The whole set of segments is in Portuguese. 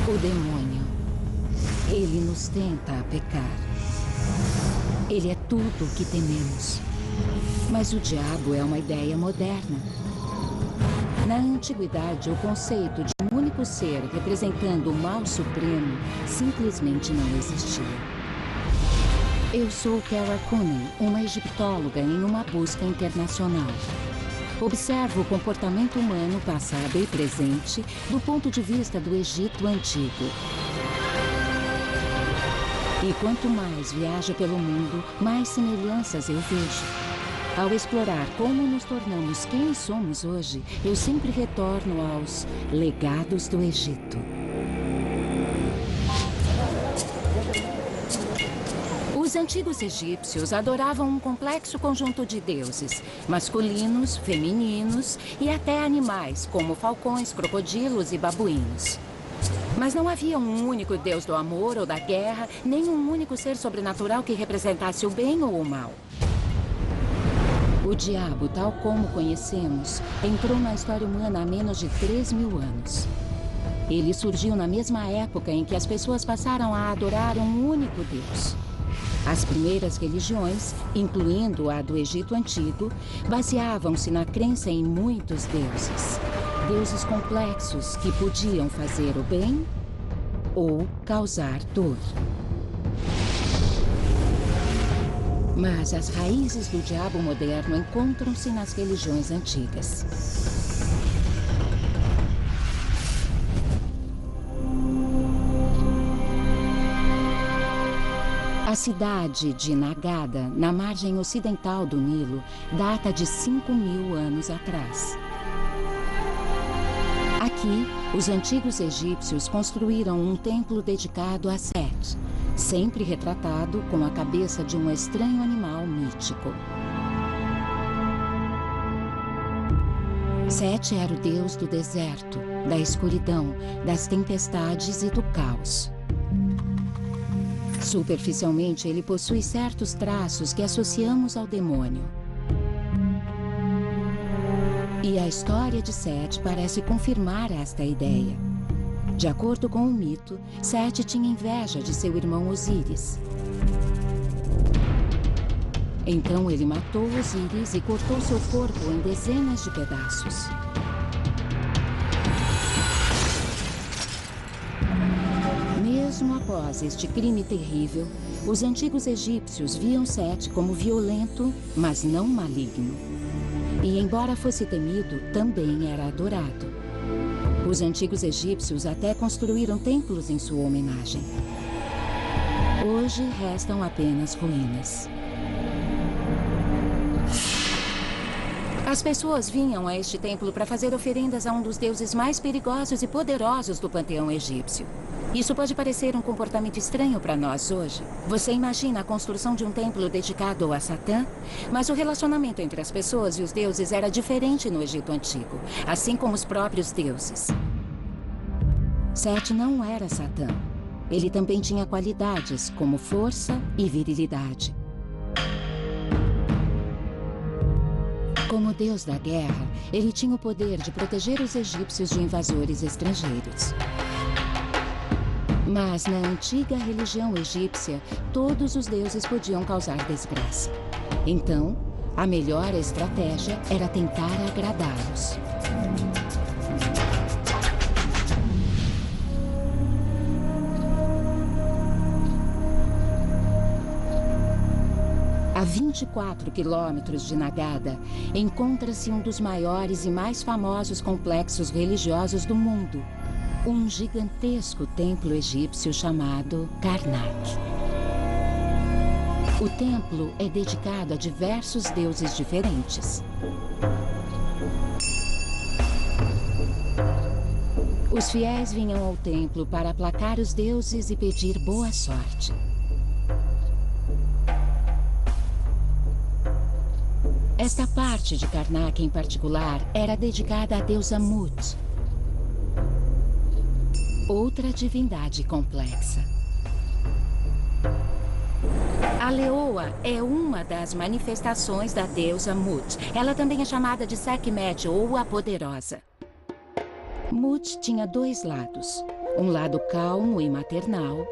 O demônio. Ele nos tenta a pecar. Ele é tudo o que tememos. Mas o diabo é uma ideia moderna. Na antiguidade, o conceito de um único ser representando o mal supremo simplesmente não existia. Eu sou Kara Kunen, uma egiptóloga em uma busca internacional. Observo o comportamento humano passado e presente do ponto de vista do Egito Antigo. E quanto mais viajo pelo mundo, mais semelhanças eu vejo. Ao explorar como nos tornamos quem somos hoje, eu sempre retorno aos legados do Egito. Os antigos egípcios adoravam um complexo conjunto de deuses, masculinos, femininos e até animais, como falcões, crocodilos e babuínos. Mas não havia um único deus do amor ou da guerra, nem um único ser sobrenatural que representasse o bem ou o mal. O diabo, tal como conhecemos, entrou na história humana há menos de 3.000 anos. Ele surgiu na mesma época em que as pessoas passaram a adorar um único Deus. As primeiras religiões, incluindo a do Egito Antigo, baseavam-se na crença em muitos deuses. Deuses complexos que podiam fazer o bem ou causar dor. Mas as raízes do diabo moderno encontram-se nas religiões antigas. A cidade de Nagada, na margem ocidental do Nilo, data de 5.000 anos atrás. Aqui, os antigos egípcios construíram um templo dedicado a Set, sempre retratado com a cabeça de um estranho animal mítico. Set era o deus do deserto, da escuridão, das tempestades e do caos. Superficialmente, ele possui certos traços que associamos ao demônio. E a história de Set parece confirmar esta ideia. De acordo com o mito, Set tinha inveja de seu irmão Osíris. Então ele matou Osíris e cortou seu corpo em dezenas de pedaços. Mesmo após este crime terrível, os antigos egípcios viam Set como violento, mas não maligno. E embora fosse temido, também era adorado. Os antigos egípcios até construíram templos em sua homenagem. Hoje restam apenas ruínas. As pessoas vinham a este templo para fazer oferendas a um dos deuses mais perigosos e poderosos do panteão egípcio. Isso pode parecer um comportamento estranho para nós hoje. Você imagina a construção de um templo dedicado a Satã? Mas o relacionamento entre as pessoas e os deuses era diferente no Egito Antigo, assim como os próprios deuses. Set não era Satã. Ele também tinha qualidades como força e virilidade. Como deus da guerra, ele tinha o poder de proteger os egípcios de invasores estrangeiros. Mas na antiga religião egípcia, todos os deuses podiam causar desgraça. Então, a melhor estratégia era tentar agradá-los. A 24 quilômetros de Nagada, encontra-se um dos maiores e mais famosos complexos religiosos do mundo. Um gigantesco templo egípcio chamado Karnak. O templo é dedicado a diversos deuses diferentes. Os fiéis vinham ao templo para aplacar os deuses e pedir boa sorte. Esta parte de Karnak em particular era dedicada à deusa Mut, outra divindade complexa. A leoa é uma das manifestações da deusa Mut. Ela também é chamada de Sekhmet ou a Poderosa. Mut tinha dois lados. Um lado calmo e maternal.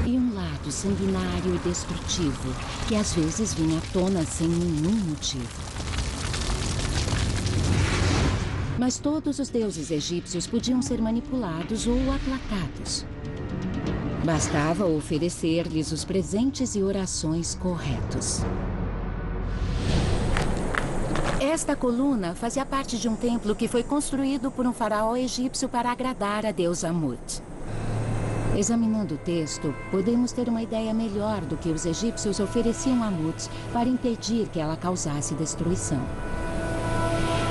E um lado sanguinário e destrutivo, que às vezes vinha à tona sem nenhum motivo. Mas todos os deuses egípcios podiam ser manipulados ou aplacados. Bastava oferecer-lhes os presentes e orações corretos. Esta coluna fazia parte de um templo que foi construído por um faraó egípcio para agradar a deusa Amut. Examinando o texto, podemos ter uma ideia melhor do que os egípcios ofereciam a Amut para impedir que ela causasse destruição.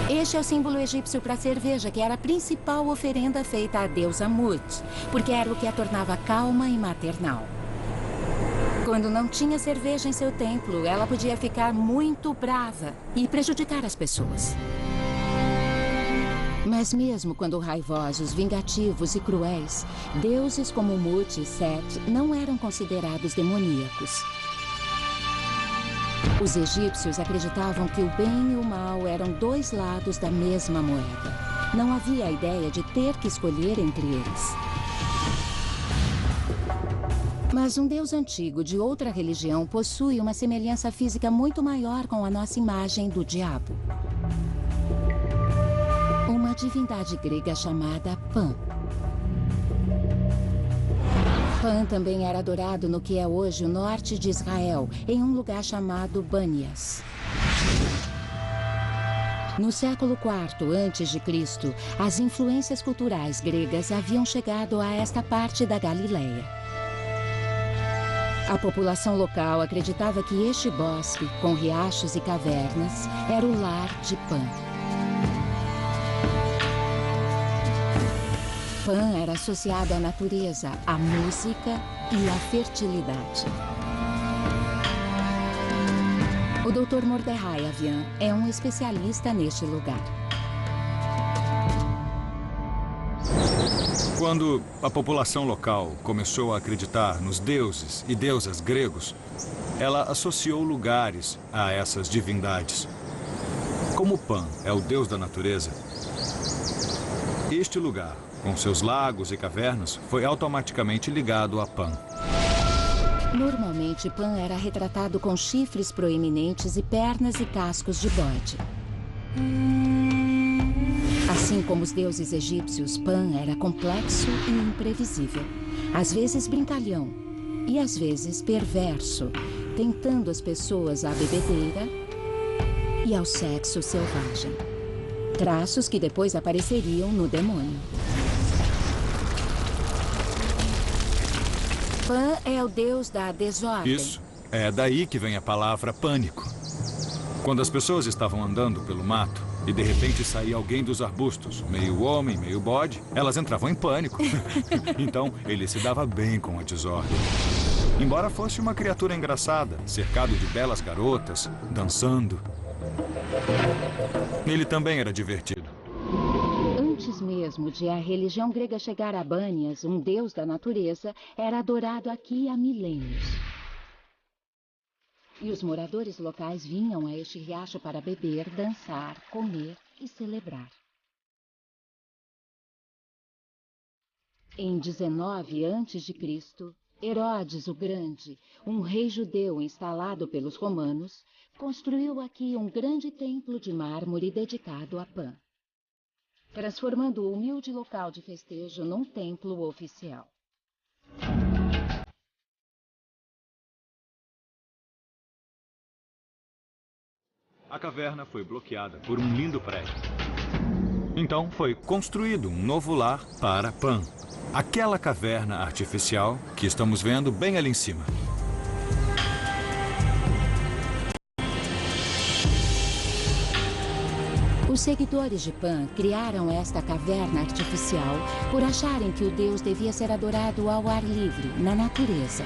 Este é o símbolo egípcio para a cerveja, que era a principal oferenda feita à deusa Amut, porque era o que a tornava calma e maternal. Quando não tinha cerveja em seu templo, ela podia ficar muito brava e prejudicar as pessoas. Mas mesmo quando raivosos, vingativos e cruéis, deuses como Mut e Set não eram considerados demoníacos. Os egípcios acreditavam que o bem e o mal eram dois lados da mesma moeda. Não havia a ideia de ter que escolher entre eles. Mas um deus antigo de outra religião possui uma semelhança física muito maior com a nossa imagem do diabo. Uma divindade grega chamada Pan. Pan também era adorado no que é hoje o norte de Israel, em um lugar chamado Banias. No século IV a.C., as influências culturais gregas haviam chegado a esta parte da Galileia. A população local acreditava que este bosque, com riachos e cavernas, era o lar de Pan. Pan era associado à natureza, à música e à fertilidade. O Dr. Mordechai Avian é um especialista neste lugar. Quando a população local começou a acreditar nos deuses e deusas gregos, ela associou lugares a essas divindades. Como Pan é o deus da natureza, este lugar, com seus lagos e cavernas, foi automaticamente ligado a Pan. Normalmente, Pan era retratado com chifres proeminentes e pernas e cascos de bode. Assim como os deuses egípcios, Pan era complexo e imprevisível. Às vezes brincalhão e às vezes perverso, tentando as pessoas à bebedeira e ao sexo selvagem. Traços que depois apareceriam no demônio. Pan é o deus da desordem. Isso. É daí que vem a palavra pânico. Quando as pessoas estavam andando pelo mato e de repente saía alguém dos arbustos, meio homem, meio bode, elas entravam em pânico. Então, ele se dava bem com a desordem. Embora fosse uma criatura engraçada, cercado de belas garotas, dançando, ele também era divertido. Antes mesmo de a religião grega chegar a Banias, um deus da natureza era adorado aqui há milênios. E os moradores locais vinham a este riacho para beber, dançar, comer e celebrar. Em 19 a.C., Herodes o Grande, um rei judeu instalado pelos romanos, construiu aqui um grande templo de mármore dedicado a Pan, transformando o humilde local de festejo num templo oficial. A caverna foi bloqueada por um lindo prédio. Então foi construído um novo lar para Pan, aquela caverna artificial que estamos vendo bem ali em cima. Os seguidores de Pan criaram esta caverna artificial por acharem que o deus devia ser adorado ao ar livre, na natureza.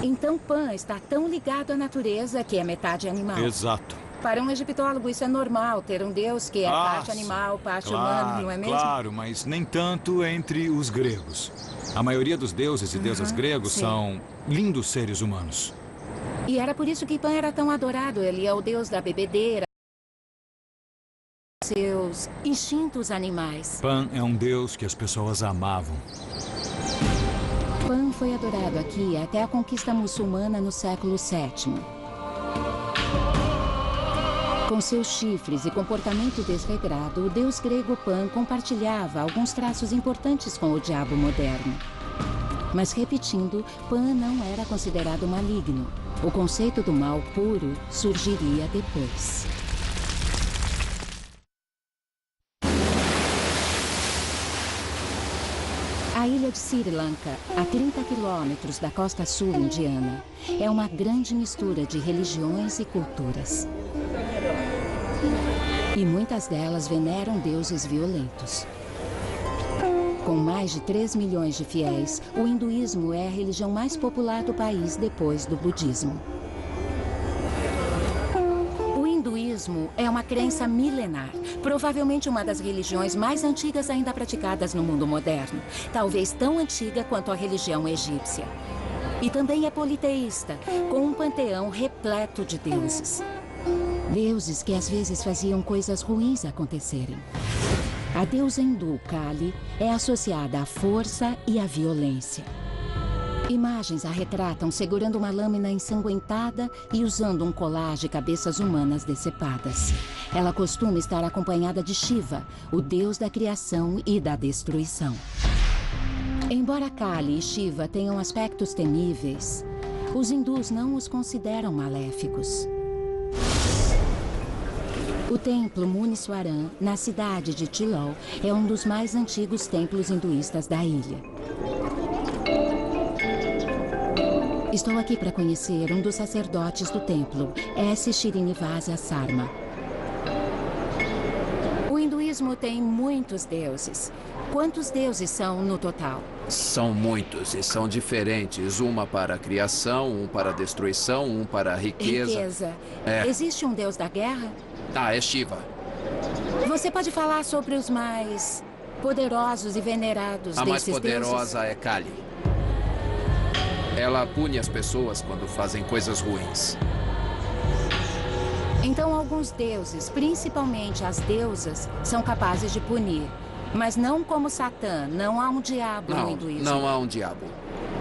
Então Pan está tão ligado à natureza que é metade animal. Exato. Para um egiptólogo isso é normal, ter um deus que é parte animal, parte humano, não é mesmo? Claro, mas nem tanto entre os gregos. A maioria dos deuses e deusas gregos são lindos seres humanos. E era por isso que Pan era tão adorado. Ele é o deus da bebedeira, seus instintos animais. Pan é um deus que as pessoas amavam. Pan foi adorado aqui até a conquista muçulmana no século VII. Com seus chifres e comportamento desregrado, o deus grego Pan compartilhava alguns traços importantes com o diabo moderno. Mas, repetindo, Pan não era considerado maligno. O conceito do mal puro surgiria depois. A ilha de Sri Lanka, a 30 quilômetros da costa sul indiana, é uma grande mistura de religiões e culturas. E muitas delas veneram deuses violentos. Com mais de 3 milhões de fiéis, o hinduísmo é a religião mais popular do país depois do budismo. O hinduísmo é uma crença milenar, provavelmente uma das religiões mais antigas ainda praticadas no mundo moderno, talvez tão antiga quanto a religião egípcia. E também é politeísta, com um panteão repleto de deuses. Deuses que às vezes faziam coisas ruins acontecerem. A deusa hindu Kali é associada à força e à violência. Imagens a retratam segurando uma lâmina ensanguentada e usando um colar de cabeças humanas decepadas. Ela costuma estar acompanhada de Shiva, o deus da criação e da destruição. Embora Kali e Shiva tenham aspectos temíveis, os hindus não os consideram maléficos. O templo Muniswaran, na cidade de Tilol, é um dos mais antigos templos hinduístas da ilha. Estou aqui para conhecer um dos sacerdotes do templo, S. Srinivasa Sarma. O hinduísmo tem muitos deuses. Quantos deuses são no total? São muitos e são diferentes. Uma para a criação, um para a destruição, um para a riqueza. Riqueza. É. Existe um deus da guerra? Ah, é Shiva. Você pode falar sobre os mais poderosos e venerados A mais desses poderosa é Kali. Ela pune as pessoas quando fazem coisas ruins. Então, alguns deuses, principalmente as deusas, são capazes de punir. Mas não como Satã, não há um diabo no hinduísmo. Não há um diabo.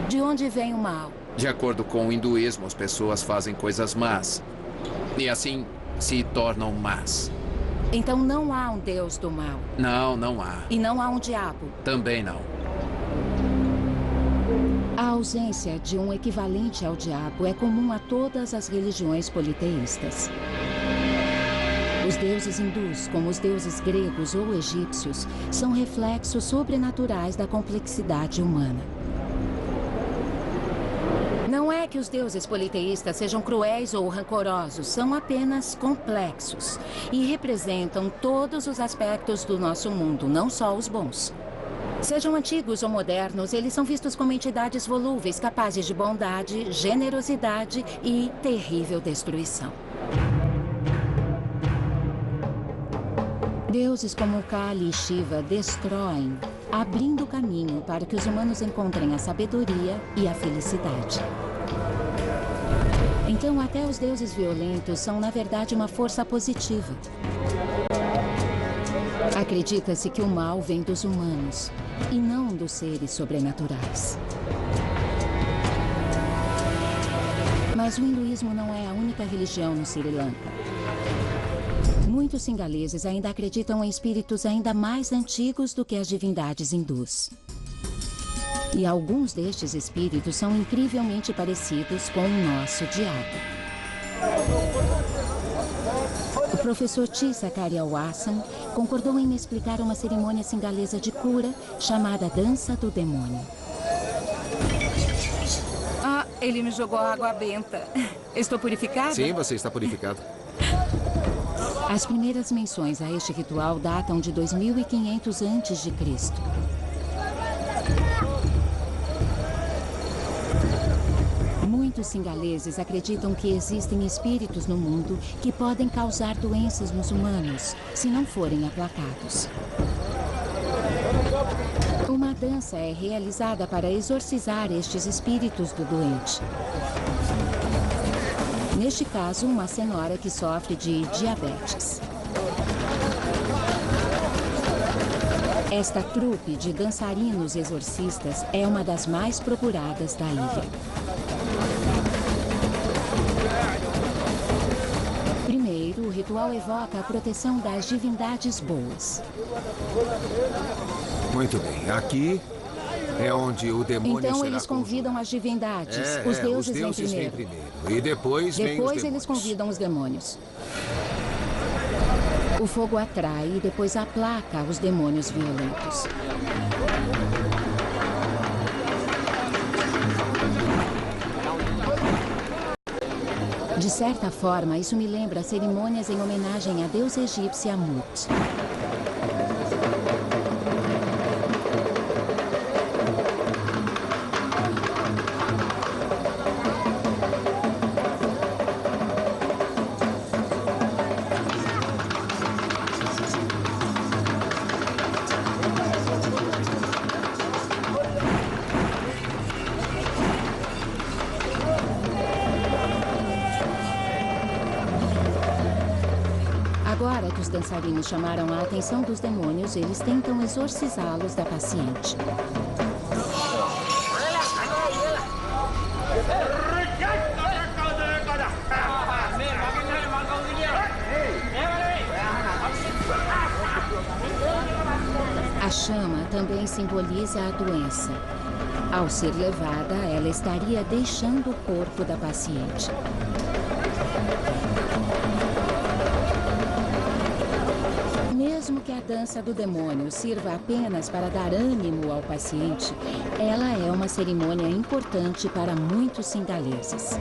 De onde vem o mal? De acordo com o hinduísmo, as pessoas fazem coisas más. E assim se tornam más. Então não há um deus do mal. Não há. E não há um diabo. Também não. A ausência de um equivalente ao diabo é comum a todas as religiões politeístas. Os deuses hindus, como os deuses gregos ou egípcios, são reflexos sobrenaturais da complexidade humana. Não é que os deuses politeístas sejam cruéis ou rancorosos, são apenas complexos e representam todos os aspectos do nosso mundo, não só os bons. Sejam antigos ou modernos, eles são vistos como entidades volúveis, capazes de bondade, generosidade e terrível destruição. Deuses como Kali e Shiva destroem, abrindo caminho para que os humanos encontrem a sabedoria e a felicidade. Então, até os deuses violentos são, na verdade, uma força positiva. Acredita-se que o mal vem dos humanos e não dos seres sobrenaturais. Mas o hinduísmo não é a única religião no Sri Lanka. Muitos singaleses ainda acreditam em espíritos ainda mais antigos do que as divindades hindus. E alguns destes espíritos são incrivelmente parecidos com o nosso diabo. O professor T. Sakaria Wasson concordou em me explicar uma cerimônia singalesa de cura chamada Dança do Demônio. Ah, ele me jogou água benta. Estou purificada? Sim, você está purificado. As primeiras menções a este ritual datam de 2500 a.C. Muitos singaleses acreditam que existem espíritos no mundo que podem causar doenças nos humanos, se não forem aplacados. Uma dança é realizada para exorcizar estes espíritos do doente. Neste caso, uma senhora que sofre de diabetes. Esta trupe de dançarinos exorcistas é uma das mais procuradas da ilha. Primeiro, o ritual evoca a proteção das divindades boas. Muito bem, aqui é onde o demônio Então será eles convidam as divindades, os deuses vêm primeiro. E depois vem os Depois demônios. eles convidam os demônios. O fogo atrai e depois aplaca os demônios violentos. De certa forma, isso me lembra cerimônias em homenagem à deusa egípcia Mut. Agora que os dançarinos chamaram a atenção dos demônios, eles tentam exorcizá-los da paciente. A chama também simboliza a doença. Ao ser levada, ela estaria deixando o corpo da paciente. Mesmo que a dança do demônio sirva apenas para dar ânimo ao paciente, ela é uma cerimônia importante para muitos singaleses.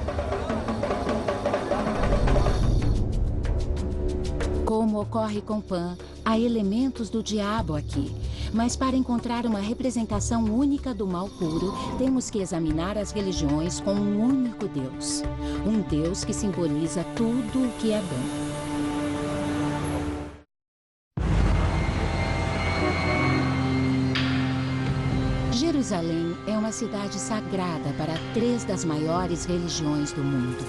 Como ocorre com Pan, há elementos do diabo aqui. Mas para encontrar uma representação única do mal puro, temos que examinar as religiões com um único Deus. Um Deus que simboliza tudo o que é bom. Jerusalém é uma cidade sagrada para 3 das maiores religiões do mundo.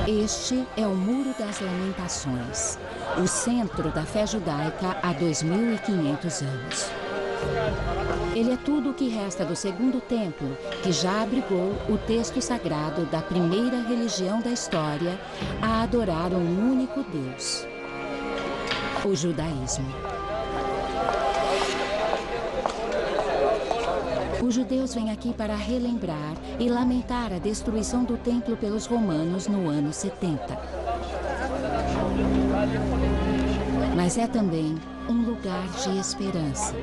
Este é o Muro das Lamentações, o centro da fé judaica há 2.500 anos. Ele é tudo o que resta do segundo templo, que já abrigou o texto sagrado da primeira religião da história a adorar um único Deus, o judaísmo. Os judeus vêm aqui para relembrar e lamentar a destruição do templo pelos romanos no ano 70. Mas é também um lugar de esperança.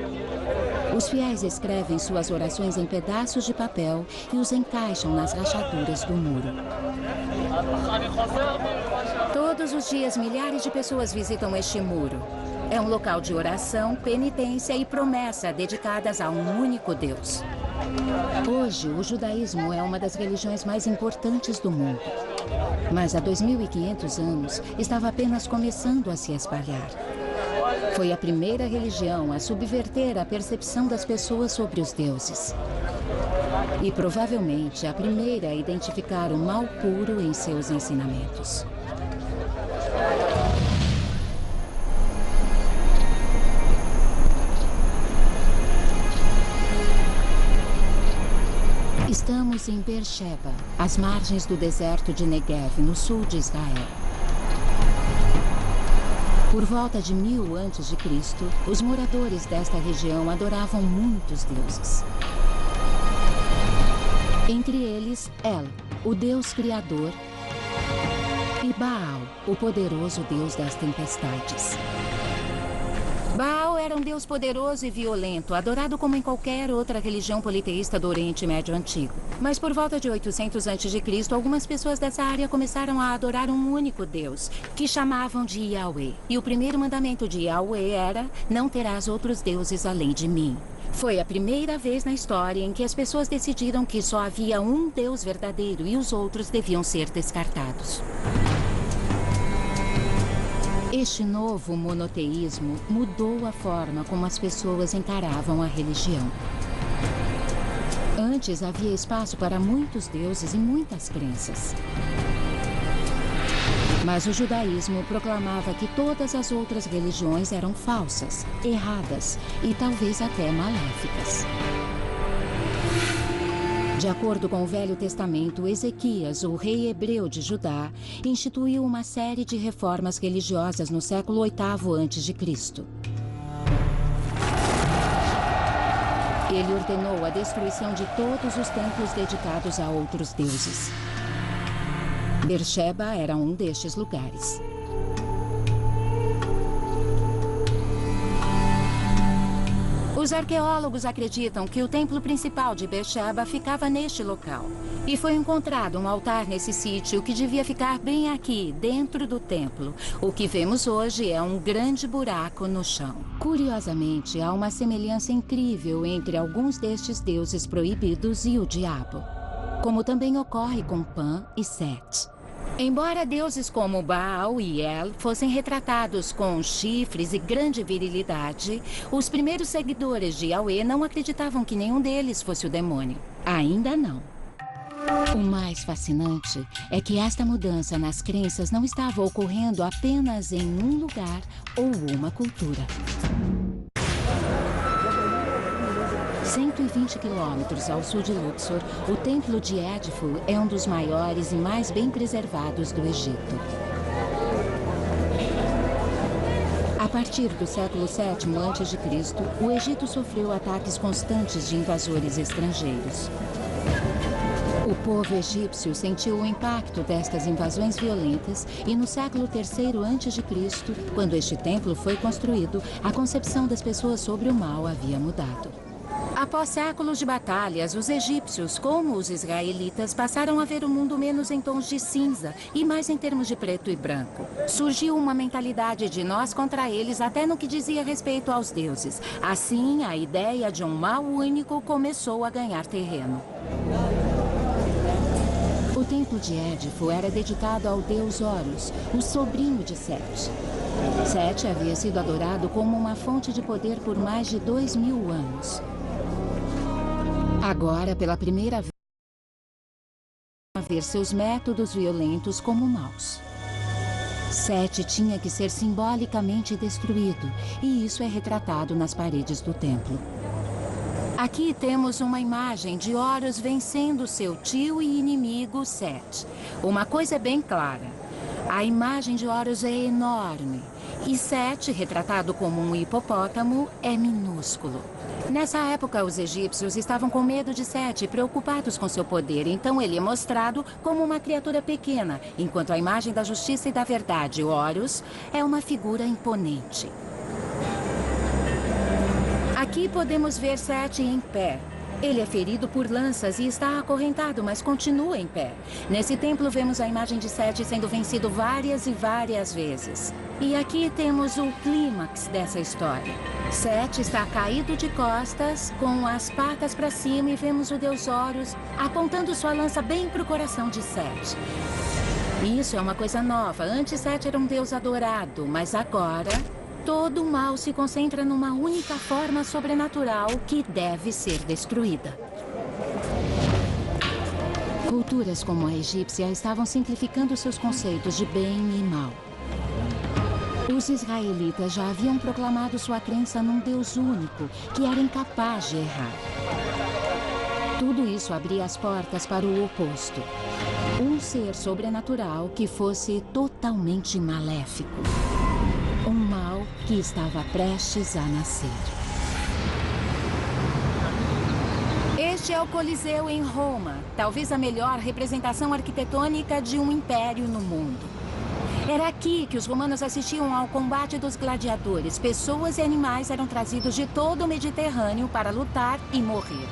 Os fiéis escrevem suas orações em pedaços de papel e os encaixam nas rachaduras do muro. Todos os dias, milhares de pessoas visitam este muro. É um local de oração, penitência e promessa dedicadas a um único Deus. Hoje, o judaísmo é uma das religiões mais importantes do mundo. Mas há 2.500 anos, estava apenas começando a se espalhar. Foi a primeira religião a subverter a percepção das pessoas sobre os deuses. E provavelmente a primeira a identificar o mal puro em seus ensinamentos. Estamos em Beersheba, às margens do deserto de Negev, no sul de Israel. Por volta de 1000 a.C., os moradores desta região adoravam muitos deuses. Entre eles, El, o deus criador, e Baal, o poderoso deus das tempestades. Baal era um deus poderoso e violento, adorado como em qualquer outra religião politeísta do Oriente Médio Antigo. Mas por volta de 800 a.C., algumas pessoas dessa área começaram a adorar um único deus, que chamavam de Yahweh. E o primeiro mandamento de Yahweh era: não terás outros deuses além de mim. Foi a primeira vez na história em que as pessoas decidiram que só havia um Deus verdadeiro e os outros deviam ser descartados. Este novo monoteísmo mudou a forma como as pessoas encaravam a religião. Antes havia espaço para muitos deuses e muitas crenças. Mas o judaísmo proclamava que todas as outras religiões eram falsas, erradas e talvez até maléficas. De acordo com o Velho Testamento, Ezequias, o rei hebreu de Judá, instituiu uma série de reformas religiosas no século VIII a.C. Ele ordenou a destruição de todos os templos dedicados a outros deuses. Beersheba era um destes lugares. Os arqueólogos acreditam que o templo principal de Beersheba ficava neste local. E foi encontrado um altar nesse sítio que devia ficar bem aqui, dentro do templo. O que vemos hoje é um grande buraco no chão. Curiosamente, há uma semelhança incrível entre alguns destes deuses proibidos e o diabo, como também ocorre com Pan e Set. Embora deuses como Baal e El fossem retratados com chifres e grande virilidade, os primeiros seguidores de Yahweh não acreditavam que nenhum deles fosse o demônio. Ainda não. O mais fascinante é que esta mudança nas crenças não estava ocorrendo apenas em um lugar ou uma cultura. 120 quilômetros ao sul de Luxor, o templo de Edfu é um dos maiores e mais bem preservados do Egito. A partir do século VII a.C., o Egito sofreu ataques constantes de invasores estrangeiros. O povo egípcio sentiu o impacto destas invasões violentas e no século III a.C., quando este templo foi construído, a concepção das pessoas sobre o mal havia mudado. Após séculos de batalhas, os egípcios, como os israelitas, passaram a ver o mundo menos em tons de cinza e mais em termos de preto e branco. Surgiu uma mentalidade de nós contra eles até no que dizia respeito aos deuses. Assim, a ideia de um mal único começou a ganhar terreno. O templo de Edfu era dedicado ao deus Horus, o sobrinho de Set. Set havia sido adorado como uma fonte de poder por mais de 2000 anos. Agora, pela primeira vez, ver seus métodos violentos como maus. Set tinha que ser simbolicamente destruído, e isso é retratado nas paredes do templo. Aqui temos uma imagem de Horus vencendo seu tio e inimigo Set. Uma coisa é bem clara: a imagem de Horus é enorme, e Set, retratado como um hipopótamo, é minúsculo. Nessa época, os egípcios estavam com medo de Set e preocupados com seu poder, então ele é mostrado como uma criatura pequena, enquanto a imagem da justiça e da verdade, Horus, é uma figura imponente. Aqui podemos ver Set em pé. Ele é ferido por lanças e está acorrentado, mas continua em pé. Nesse templo vemos a imagem de Set sendo vencido várias e várias vezes. E aqui temos o clímax dessa história. Set está caído de costas, com as patas para cima, e vemos o deus Horus apontando sua lança bem para o coração de Set. Isso é uma coisa nova. Antes Set era um deus adorado, mas agora todo o mal se concentra numa única forma sobrenatural que deve ser destruída. Culturas como a egípcia estavam simplificando seus conceitos de bem e mal. Os israelitas já haviam proclamado sua crença num Deus único, que era incapaz de errar. Tudo isso abria as portas para o oposto. Um ser sobrenatural que fosse totalmente maléfico. Um mal que estava prestes a nascer. Este é o Coliseu em Roma, talvez a melhor representação arquitetônica de um império no mundo. Era aqui que os romanos assistiam ao combate dos gladiadores. Pessoas e animais eram trazidos de todo o Mediterrâneo para lutar e morrer.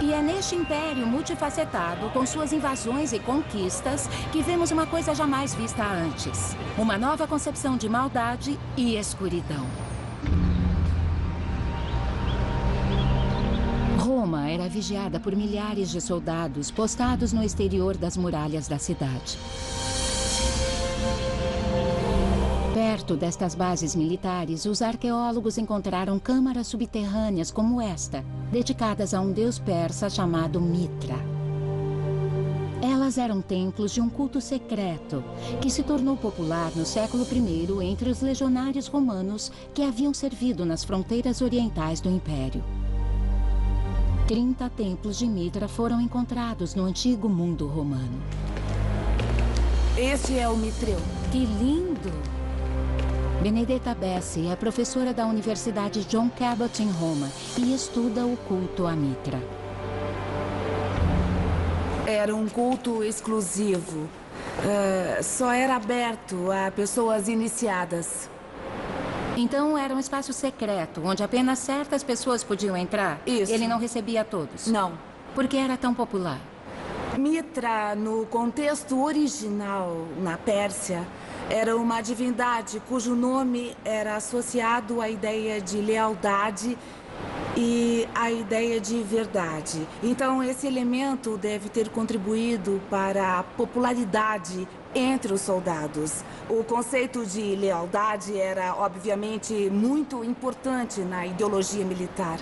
E é neste império multifacetado, com suas invasões e conquistas, que vemos uma coisa jamais vista antes. Uma nova concepção de maldade e escuridão. Roma era vigiada por milhares de soldados postados no exterior das muralhas da cidade. Perto destas bases militares, os arqueólogos encontraram câmaras subterrâneas como esta, dedicadas a um deus persa chamado Mitra. Elas Elas eram templos de um culto secreto que se tornou popular no século I entre os legionários romanos que haviam servido nas fronteiras orientais do Império. 30 templos de Mitra foram encontrados no antigo mundo romano. Este é o Mitreu. Que lindo! Benedetta Bessi é professora da Universidade John Cabot em Roma e estuda o culto a Mitra. Era um culto exclusivo. Só era aberto a pessoas iniciadas. Então era um espaço secreto, onde apenas certas pessoas podiam entrar? Isso. Ele não recebia todos? Não. Por que era tão popular? Mitra, no contexto original, na Pérsia, era uma divindade cujo nome era associado à ideia de lealdade e à ideia de verdade. Então, esse elemento deve ter contribuído para a popularidade entre os soldados. O conceito de lealdade era, obviamente, muito importante na ideologia militar.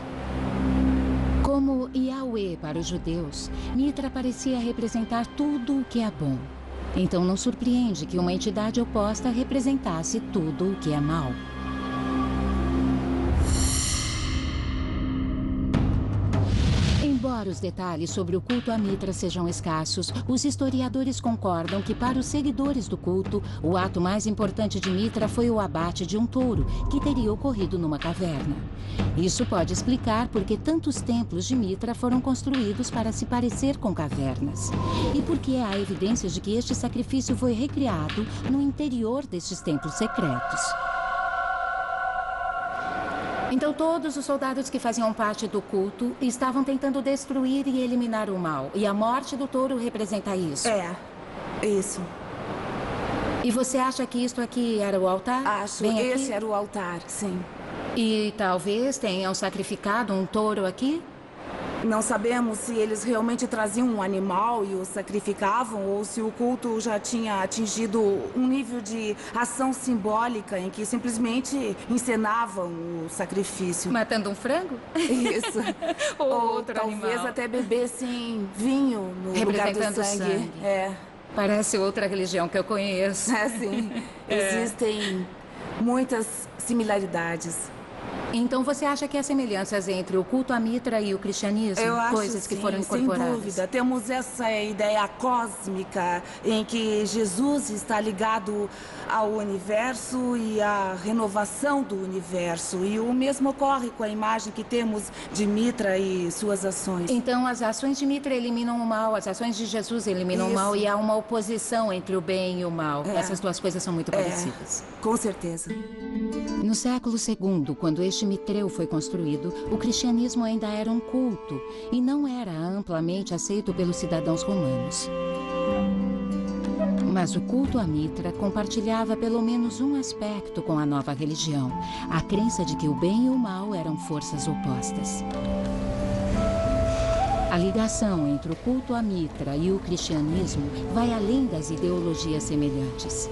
Como Yahweh para os judeus, Mitra parecia representar tudo o que é bom. Então não surpreende que uma entidade oposta representasse tudo o que é mal. Embora os detalhes sobre o culto a Mitra sejam escassos, os historiadores concordam que para os seguidores do culto, o ato mais importante de Mitra foi o abate de um touro, que teria ocorrido numa caverna. Isso pode explicar por que tantos templos de Mitra foram construídos para se parecer com cavernas. E porque há evidências de que este sacrifício foi recriado no interior destes templos secretos. Então todos os soldados que faziam parte do culto estavam tentando destruir e eliminar o mal. E a morte do touro representa isso. É, isso. E você acha que isto aqui era o altar? Acho. Bem aqui? Esse era o altar, sim. E talvez tenham sacrificado um touro aqui? Não sabemos se eles realmente traziam um animal e o sacrificavam ou se o culto já tinha atingido um nível de ação simbólica em que simplesmente encenavam o sacrifício. Matando um frango? Isso. Ou Ou talvez animal. até bebessem vinho no lugar do Representando sangue. sangue. É, Parece outra religião que eu conheço. sim. Existem muitas similaridades. Então você acha que há semelhanças entre o culto a Mitra e o cristianismo? Eu acho Coisas que sim, foram sem incorporadas? dúvida. Temos essa ideia cósmica em que Jesus está ligado ao universo e à renovação do universo. E o mesmo ocorre com a imagem que temos de Mitra e suas ações. Então as ações de Mitra eliminam o mal, as ações de Jesus eliminam o Isso. mal e há uma oposição entre o bem e o mal. É. Essas duas coisas são muito parecidas. Com certeza. No século II, quando este Mitreu foi construído, o cristianismo ainda era um culto e não era amplamente aceito pelos cidadãos romanos. Mas o culto a Mitra compartilhava pelo menos um aspecto com a nova religião, a crença de que o bem e o mal eram forças opostas. A ligação entre o culto a Mitra e o cristianismo vai além das ideologias semelhantes.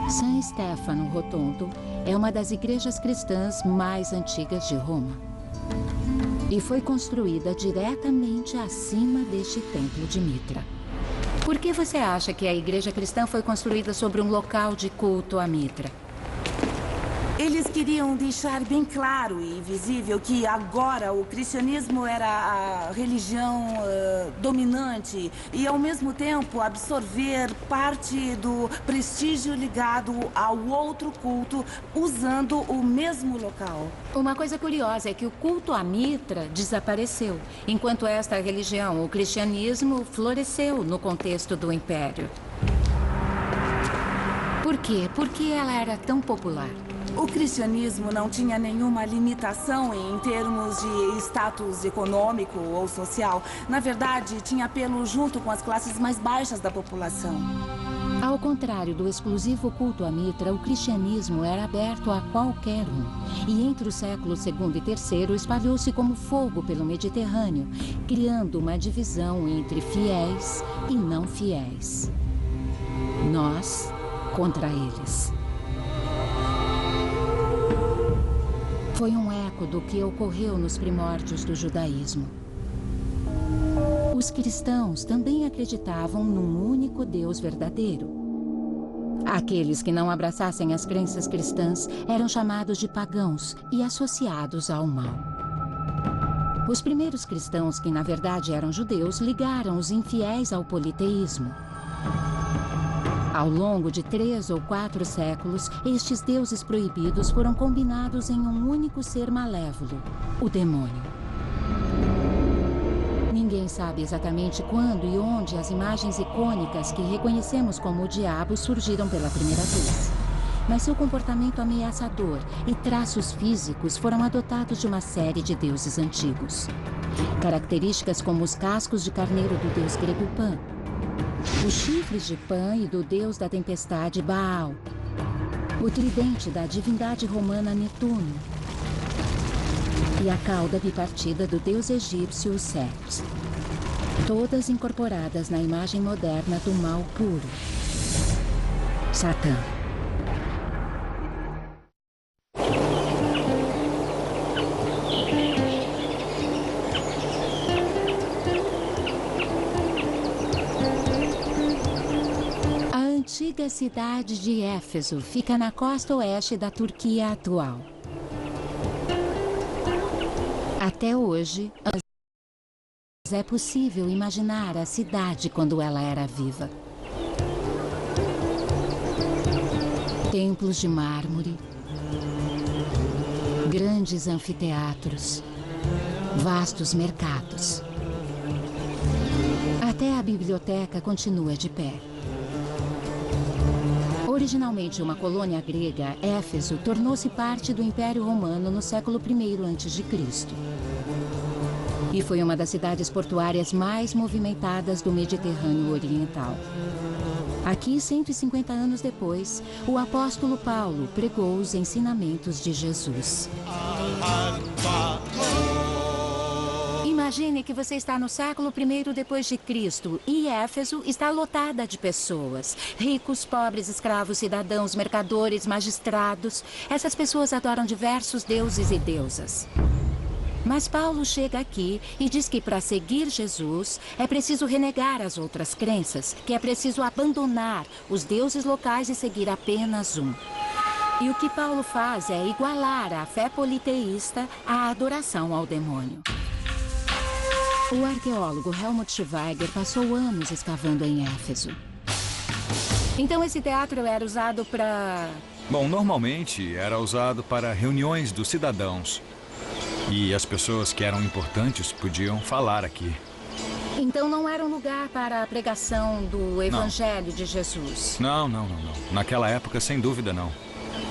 San Stefano Rotondo é uma das igrejas cristãs mais antigas de Roma. E foi construída diretamente acima deste templo de Mitra. Por que você acha que a igreja cristã foi construída sobre um local de culto a Mitra? Eles queriam deixar bem claro e visível que agora o cristianismo era a religião dominante e, ao mesmo tempo, absorver parte do prestígio ligado ao outro culto usando o mesmo local. Uma coisa curiosa é que o culto a Mitra desapareceu, enquanto esta religião, o cristianismo, floresceu no contexto do Império. Por quê? Por que ela era tão popular? O cristianismo não tinha nenhuma limitação em termos de status econômico ou social. Na verdade, tinha apelo junto com as classes mais baixas da população. Ao contrário do exclusivo culto a Mitra, o cristianismo era aberto a qualquer um. E entre os séculos II e III espalhou-se como fogo pelo Mediterrâneo, criando uma divisão entre fiéis e não fiéis. Nós contra eles. Foi um eco do que ocorreu nos primórdios do judaísmo. Os cristãos também acreditavam num único Deus verdadeiro. Aqueles que não abraçassem as crenças cristãs eram chamados de pagãos e associados ao mal. Os primeiros cristãos, que na verdade eram judeus, ligaram os infiéis ao politeísmo. Ao longo de 3 ou 4 séculos, estes deuses proibidos foram combinados em um único ser malévolo, o demônio. Ninguém sabe exatamente quando e onde as imagens icônicas que reconhecemos como o diabo surgiram pela primeira vez. Mas seu comportamento ameaçador e traços físicos foram adotados de uma série de deuses antigos. Características como os cascos de carneiro do deus grego Pan, os chifres de Pan e do deus da tempestade Baal, o tridente da divindade romana Netuno e a cauda bipartida do deus egípcio Set, todas incorporadas na imagem moderna do mal puro, Satã. A antiga cidade de Éfeso fica na costa oeste da Turquia atual. Até hoje, é possível imaginar a cidade quando ela era viva. Templos de mármore, grandes anfiteatros, vastos mercados. Até a biblioteca continua de pé. Originalmente uma colônia grega, Éfeso tornou-se parte do Império Romano no século I a.C. E foi uma das cidades portuárias mais movimentadas do Mediterrâneo Oriental. Aqui, 150 anos depois, o apóstolo Paulo pregou os ensinamentos de Jesus. Imagine que você está no século I depois de Cristo e Éfeso está lotada de pessoas. Ricos, pobres, escravos, cidadãos, mercadores, magistrados. Essas pessoas adoram diversos deuses e deusas. Mas Paulo chega aqui e diz que para seguir Jesus é preciso renegar as outras crenças, que é preciso abandonar os deuses locais e seguir apenas um. E o que Paulo faz é igualar a fé politeísta à adoração ao demônio. O arqueólogo Helmut Schweiger passou anos escavando em Éfeso. Então esse teatro era usado para... Bom, normalmente era usado para reuniões dos cidadãos. E as pessoas que eram importantes podiam falar aqui. Então não era um lugar para a pregação do Evangelho de Jesus? Não. Naquela época, sem dúvida, não.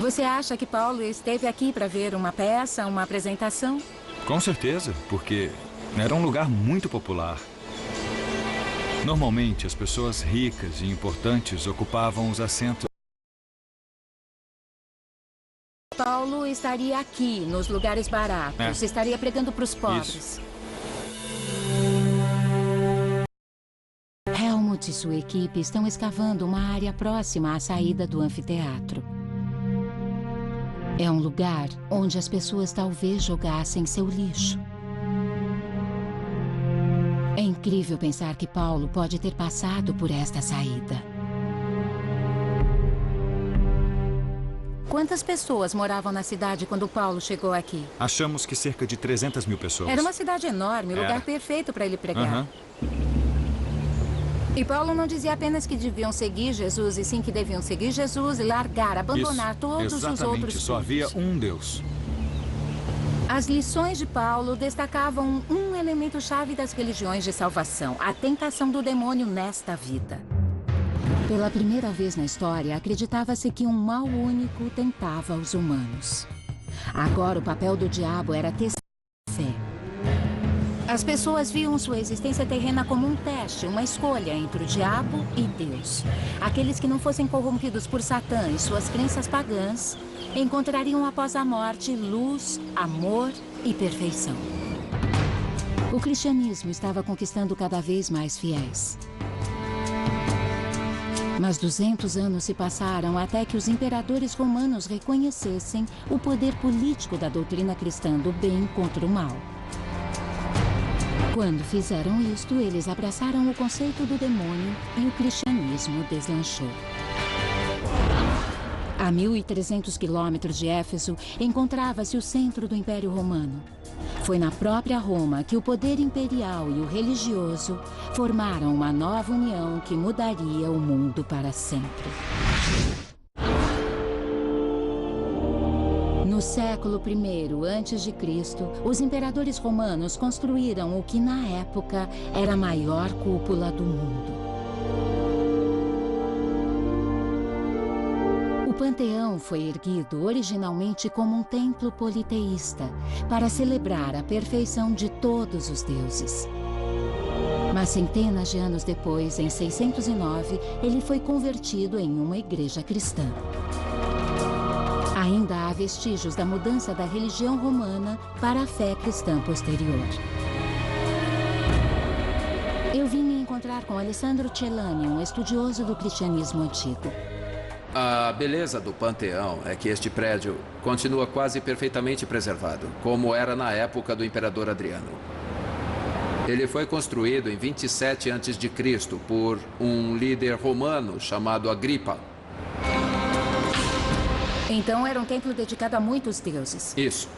Você acha que Paulo esteve aqui para ver uma peça, uma apresentação? Com certeza, porque era um lugar muito popular. Normalmente, as pessoas ricas e importantes ocupavam os assentos. Paulo estaria aqui, nos lugares baratos, estaria pregando para os pobres. Isso. Helmut e sua equipe estão escavando uma área próxima à saída do anfiteatro. É um lugar onde as pessoas talvez jogassem seu lixo. É incrível pensar que Paulo pode ter passado por esta saída. Quantas pessoas moravam na cidade quando Paulo chegou aqui? Achamos que cerca de 300 mil pessoas. Era uma cidade enorme, lugar perfeito para ele pregar. E Paulo não dizia apenas que deviam seguir Jesus, e sim que deviam seguir Jesus e largar, abandonar todos os outros. Exatamente, só havia um Deus. As lições de Paulo destacavam um elemento-chave das religiões de salvação, a tentação do demônio nesta vida. Pela primeira vez na história, acreditava-se que um mal único tentava os humanos. Agora, o papel do diabo era testar a fé. As pessoas viam sua existência terrena como um teste, uma escolha entre o diabo e Deus. Aqueles que não fossem corrompidos por Satã e suas crenças pagãs encontrariam após a morte luz, amor e perfeição. O cristianismo estava conquistando cada vez mais fiéis. Mas 200 anos se passaram até que os imperadores romanos reconhecessem o poder político da doutrina cristã do bem contra o mal. Quando fizeram isto, eles abraçaram o conceito do demônio e o cristianismo deslanchou. A 1.300 quilômetros de Éfeso encontrava-se o centro do Império Romano. Foi na própria Roma que o poder imperial e o religioso formaram uma nova união que mudaria o mundo para sempre. No século I a.C., os imperadores romanos construíram o que na época era a maior cúpula do mundo. O Panteão foi erguido originalmente como um templo politeísta, para celebrar a perfeição de todos os deuses. Mas centenas de anos depois, em 609, ele foi convertido em uma igreja cristã. Ainda há vestígios da mudança da religião romana para a fé cristã posterior. Eu vim me encontrar com Alessandro Celani, um estudioso do cristianismo antigo. A beleza do Panteão é que este prédio continua quase perfeitamente preservado, como era na época do imperador Adriano. Ele foi construído em 27 a.C. por um líder romano chamado Agripa. Então era um templo dedicado a muitos deuses. Isso.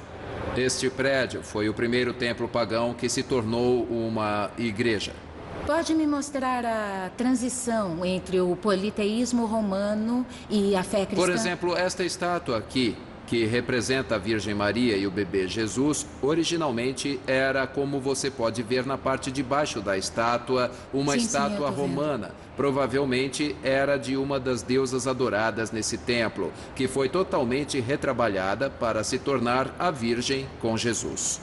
Este prédio foi o primeiro templo pagão que se tornou uma igreja. Pode me mostrar a transição entre o politeísmo romano e a fé cristã? Por exemplo, esta estátua aqui, que representa a Virgem Maria e o bebê Jesus, originalmente era, como você pode ver na parte de baixo da estátua, uma estátua romana. Provavelmente era de uma das deusas adoradas nesse templo, que foi totalmente retrabalhada para se tornar a Virgem com Jesus.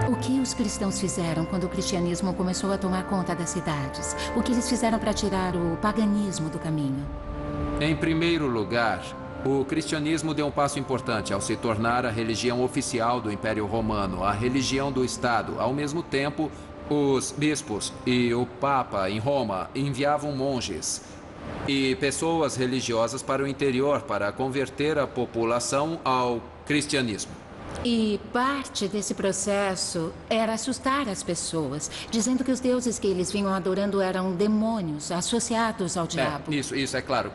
O que os cristãos fizeram quando o cristianismo começou a tomar conta das cidades? O que eles fizeram para tirar o paganismo do caminho? Em primeiro lugar, o cristianismo deu um passo importante ao se tornar a religião oficial do Império Romano, a religião do Estado. Ao mesmo tempo, os bispos e o Papa em Roma enviavam monges e pessoas religiosas para o interior para converter a população ao cristianismo. E parte desse processo era assustar as pessoas, dizendo que os deuses que eles vinham adorando eram demônios associados ao diabo. Isso é claro.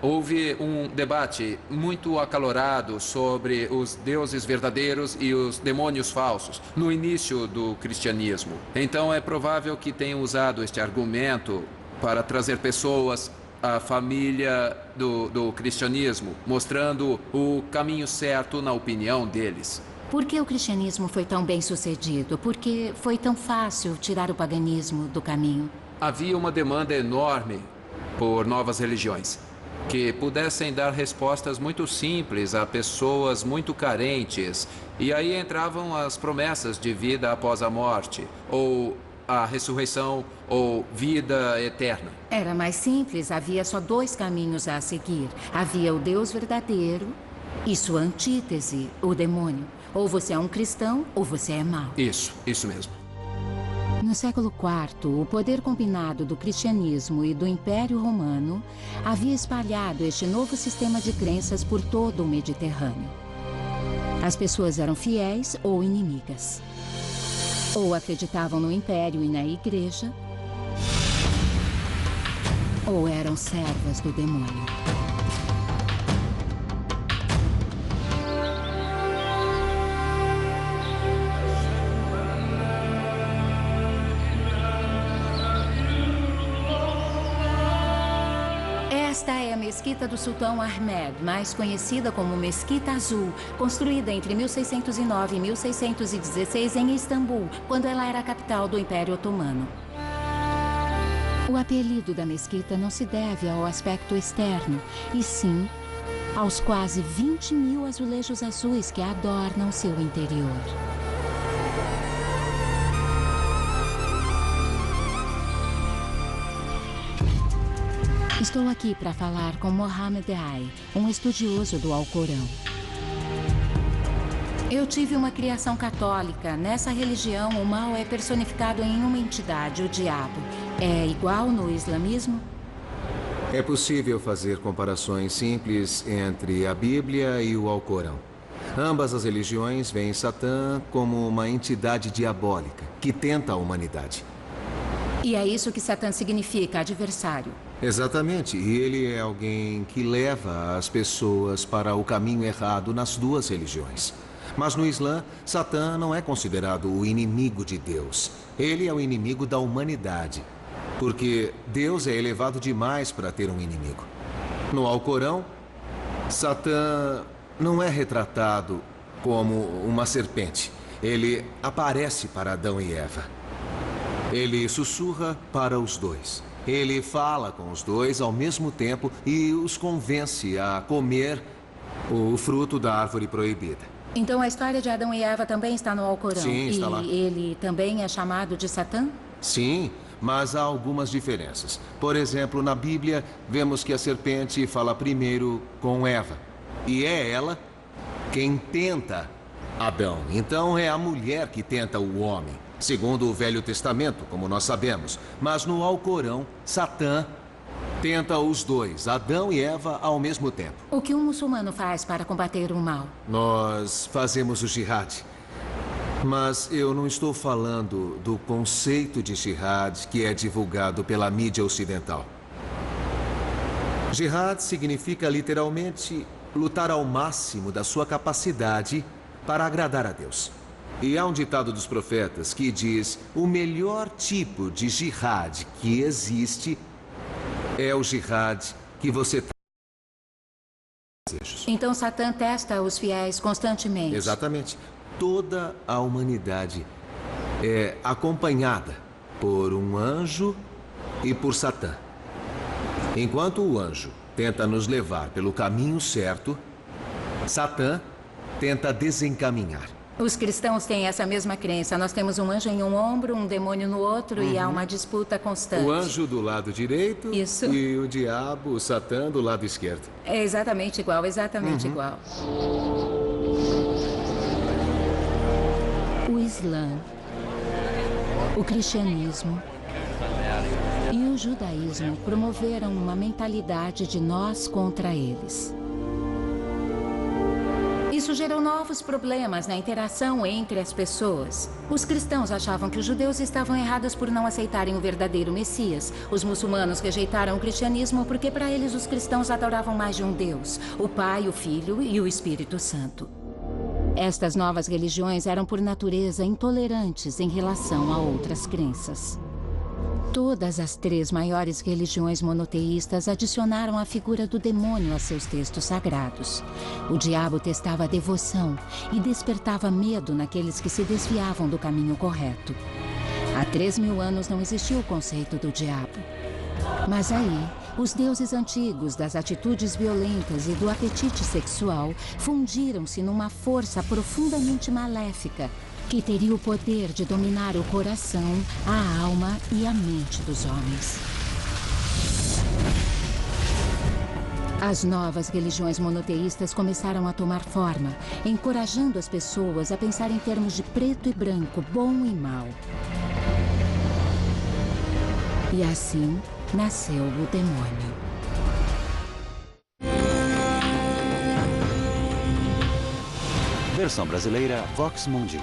Houve um debate muito acalorado sobre os deuses verdadeiros e os demônios falsos no início do cristianismo. Então é provável que tenham usado este argumento para trazer pessoas à família do cristianismo, mostrando o caminho certo na opinião deles. Por que o cristianismo foi tão bem sucedido? Por que foi tão fácil tirar o paganismo do caminho? Havia uma demanda enorme por novas religiões que pudessem dar respostas muito simples a pessoas muito carentes. E aí entravam as promessas de vida após a morte, ou a ressurreição, ou vida eterna. Era mais simples, havia só dois caminhos a seguir. Havia o Deus verdadeiro e sua antítese, o demônio. Ou você é um cristão, ou você é mau. Isso mesmo. No século IV, o poder combinado do cristianismo e do Império Romano havia espalhado este novo sistema de crenças por todo o Mediterrâneo. As pessoas eram fiéis ou inimigas. Ou acreditavam no Império e na Igreja, ou eram servas do demônio. Esta é a Mesquita do Sultão Ahmed, mais conhecida como Mesquita Azul, construída entre 1609 e 1616 em Istambul, quando ela era a capital do Império Otomano. O apelido da mesquita não se deve ao aspecto externo, e sim aos quase 20.000 azulejos azuis que adornam seu interior. Estou aqui para falar com Mohammed Ai, um estudioso do Alcorão. Eu tive uma criação católica. Nessa religião, o mal é personificado em uma entidade, o diabo. É igual no islamismo? É possível fazer comparações simples entre a Bíblia e o Alcorão. Ambas as religiões veem Satã como uma entidade diabólica que tenta a humanidade. E é isso que Satã significa, adversário. Exatamente, e ele é alguém que leva as pessoas para o caminho errado nas duas religiões. Mas no Islã, Satã não é considerado o inimigo de Deus. Ele é o inimigo da humanidade, porque Deus é elevado demais para ter um inimigo. No Alcorão, Satã não é retratado como uma serpente. Ele aparece para Adão e Eva. Ele sussurra para os dois. Ele fala com os dois ao mesmo tempo e os convence a comer o fruto da árvore proibida. Então a história de Adão e Eva também está no Alcorão? Sim, está lá. E ele também é chamado de Satã? Sim, mas há algumas diferenças. Por exemplo, na Bíblia, vemos que a serpente fala primeiro com Eva. E é ela quem tenta Adão. Então é a mulher que tenta o homem, segundo o Velho Testamento, como nós sabemos. Mas no Alcorão, Satã tenta os dois, Adão e Eva, ao mesmo tempo. O que um muçulmano faz para combater o mal? Nós fazemos o jihad. Mas eu não estou falando do conceito de jihad que é divulgado pela mídia ocidental. Jihad significa literalmente lutar ao máximo da sua capacidade para agradar a Deus. E há um ditado dos profetas que diz: o melhor tipo de jihad que existe é o jihad que você tem desejos. Então Satã testa os fiéis constantemente. Exatamente. Toda a humanidade é acompanhada por um anjo e por Satã. Enquanto o anjo tenta nos levar pelo caminho certo, Satã tenta desencaminhar. Os cristãos têm essa mesma crença. Nós temos um anjo em um ombro, um demônio no outro e há uma disputa constante. O anjo do lado direito Isso. E o diabo, o Satã, do lado esquerdo. É exatamente igual, exatamente igual. O Islã, o cristianismo e o judaísmo promoveram uma mentalidade de nós contra eles. Isso gerou novos problemas na interação entre as pessoas. Os cristãos achavam que os judeus estavam errados por não aceitarem o verdadeiro Messias. Os muçulmanos rejeitaram o cristianismo porque para eles os cristãos adoravam mais de um Deus, o Pai, o Filho e o Espírito Santo. Estas novas religiões eram por natureza intolerantes em relação a outras crenças. Todas as três maiores religiões monoteístas adicionaram a figura do demônio a seus textos sagrados. O diabo testava a devoção e despertava medo naqueles que se desviavam do caminho correto. Há 3.000 anos não existia o conceito do diabo. Mas aí, os deuses antigos das atitudes violentas e do apetite sexual fundiram-se numa força profundamente maléfica que teria o poder de dominar o coração, a alma e a mente dos homens. As novas religiões monoteístas começaram a tomar forma, encorajando as pessoas a pensar em termos de preto e branco, bom e mal. E assim nasceu o demônio. Versão brasileira Vox Mundi.